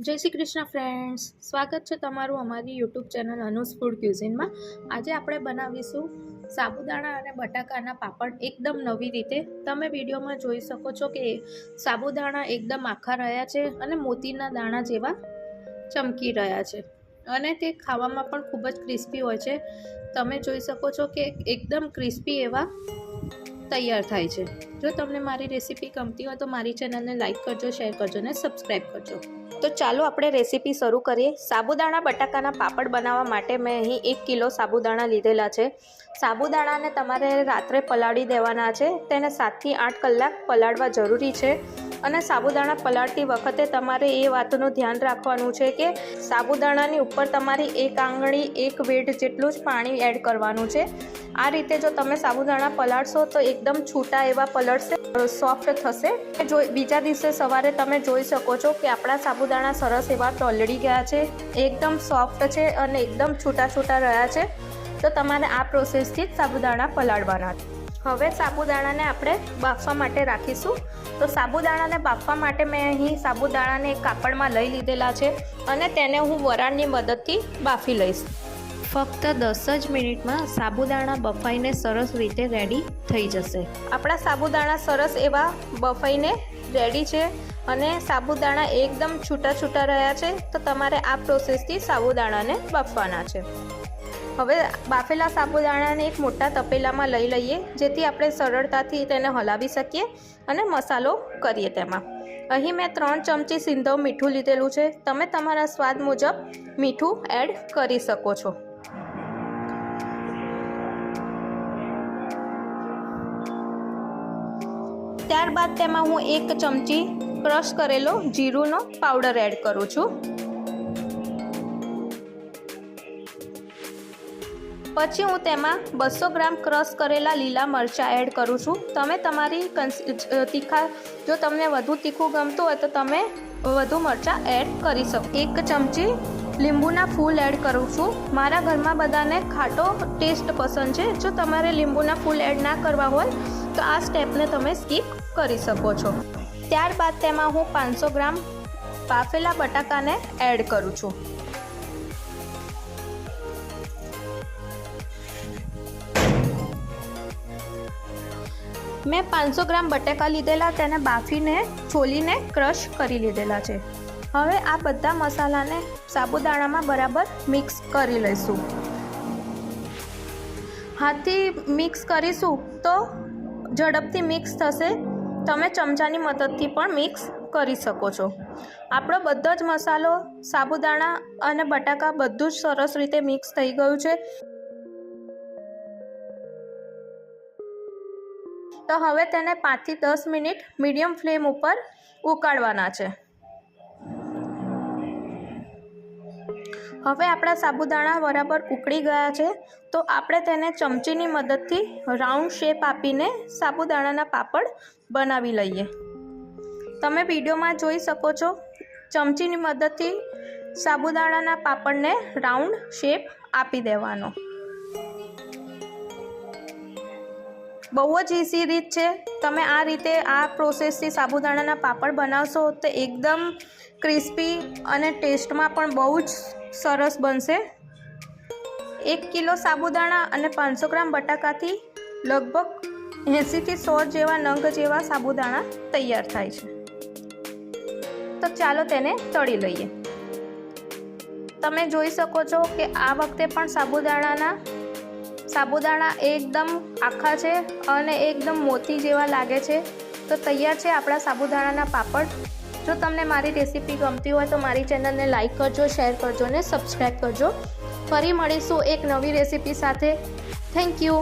જય શ્રી કૃષ્ણ ફ્રેન્ડ્સ, સ્વાગત છે તમારું અમારી યુટ્યુબ ચેનલ અનુસ ફૂડ ક્યુઝિનમાં। આજે આપણે બનાવીશું સાબુદાણા અને બટાકાના પાપડ એકદમ નવી રીતે। તમે વિડીયોમાં જોઈ શકો છો કે સાબુદાણા એકદમ આખા રહ્યા છે અને મોતીના દાણા જેવા ચમકી રહ્યા છે અને તે ખાવામાં પણ ખૂબ જ ક્રિસ્પી હોય છે। તમે જોઈ શકો છો કે એકદમ ક્રિસ્પી એવા તૈયાર થાય છે। જો તમને મારી રેસીપી ગમતી હોય તો મારી ચેનલને લાઈક કરજો, શેર કરજો અને સબસ્ક્રાઈબ કરજો। તો ચાલો આપણે રેસીપી શરૂ કરીએ। સાબુદાણા બટાકાના પાપડ બનાવવા માટે મેં અહીં 1 કિલો સાબુદાણા લીધેલા છે। સાબુદાણાને તમારે રાત્રે પલાળી દેવાના છે। તેને 7 થી 8 કલાક પલાળવા જરૂરી છે અને સાબુદાણા પલાળતી વખતે તમારે એ વાતનું ધ્યાન રાખવાનું છે કે સાબુદાણાની ઉપર તમારી 1 આંગળી 1 વેઢ જેટલું જ પાણી એડ કરવાનું છે। આ રીતે જો તમે સાબુદાણા પલાળશો તો એકદમ છૂટા એવા પલળશે, સોફ્ટ થશે। બીજા દિવસે સવારે તમે જોઈ શકો છો કે આપણા સાબુદાણા સરસ એવા તોલડી ગયા છે, એકદમ સોફ્ટ છે અને એકદમ છૂટા છૂટા રહ્યા છે। તો તમારે આ પ્રોસેસથી જ સાબુદાણા પલાળવાના છે। હવે સાબુદાણાને આપણે બાફવા માટે રાખીશું। તો સાબુદાણાને બાફવા માટે મેં અહીં સાબુદાણાને એક કાપડમાં લઈ લીધેલા છે અને તેને હું વરાળની મદદથી બાફી લઈશ। ફક્ત 10 જ મિનિટમાં સાબુદાણા બફાઈને સરસ રીતે રેડી થઈ જશે। આપણા સાબુદાણા સરસ એવા બફાઈને રેડી છે અને સાબુદાણા એકદમ છૂટા છૂટા રહ્યા છે। તો તમારે આ પ્રોસેસથી સાબુદાણાને બાફવાના છે। હવે બાફેલા સાબુદાણાને એક મોટા તપેલામાં લઈ લઈએ જેથી આપણે સરળતાથી તેને હલાવી શકીએ અને મસાલો કરીએ તેમાં। અહીં મેં 3 ચમચી સિંધવ મીઠું લીધેલું છે। તમે તમારા સ્વાદ મુજબ મીઠું એડ કરી શકો છો। ત્યારબાદ તેમાં હું 1 ચમચી ક્રશ કરેલો જીરુંનો પાવડર એડ કરું છું। પછી હું તેમાં 200 ગ્રામ ક્રશ કરેલા લીલા મરચાં એડ કરું છું। તમે તમારી તીખા, જો તમને વધુ તીખું ગમતું હોય તો તમે વધુ મરચાં એડ કરી શકો। 1 ચમચી લીંબુના ફૂલ એડ કરું છું। મારા ઘરમાં બધાને ખાટો ટેસ્ટ પસંદ છે। જો તમારે લીંબુના ફૂલ એડ ના કરવા હોય તો આ સ્ટેપને તમે સ્કીપ કરી શકો છો। ત્યારબાદ તેમાં હું 500 ગ્રામ બાફેલા બટાકાને એડ કરું છું। મેં 500 ગ્રામ બટાકા લીધેલા, તેને બાફીને છોલીને ક્રશ કરી લીધેલા છે। હવે આ બધા મસાલાને સાબુદાણામાં બરાબર મિક્સ કરી લઈશું। હાથથી મિક્સ કરીશું તો ઝડપથી મિક્સ થશે। તમે ચમચાની મદદથી પણ મિક્સ કરી શકો છો। આપણો બધો જ મસાલો, સાબુદાણા અને બટાકા બધું જ સરસ રીતે મિક્સ થઈ ગયું છે। તો હવે તેને 5 થી 10 મિનિટ મીડિયમ ફ્લેમ ઉપર ઉકાળવાના છે। હવે આપણા સાબુદાણા બરાબર ઉકળી ગયા છે તો આપણે તેને ચમચીની મદદથી રાઉન્ડ શેપ આપીને સાબુદાણાના પાપડ બનાવી લઈએ। તમે વિડીયોમાં જોઈ શકો છો, ચમચીની મદદથી સાબુદાણાના પાપડને રાઉન્ડ શેપ આપી દેવાનો। બહુ જ ઇઝી રીત છે। તમે આ રીતે આ પ્રોસેસથી સાબુદાણાના પાપડ બનાવશો તો એકદમ ક્રિસ્પી અને ટેસ્ટમાં પણ બહુ જ સરસ બનશે। 1 કિલો સાબુદાણા અને 500 ગ્રામ બટાકાથી લગભગ 80 થી 100 જેવા નંગ જેવા સાબુદાણા તૈયાર થાય છે। તો ચાલો તેને તળી લઈએ। તમે જોઈ શકો છો કે આ વખતે પણ સાબુદાણા એકદમ આખા છે અને એકદમ મોતી જેવા લાગે છે। તો તૈયાર છે આપણા સાબુદાણાના પાપડ। જો તમને મારી રેસીપી ગમતી હોય તો મારી ચેનલને લાઈક કરજો, શેર કરજો અને સબસ્ક્રાઈબ કરજો। ફરી મળીશું એક નવી રેસીપી સાથે। Thank you.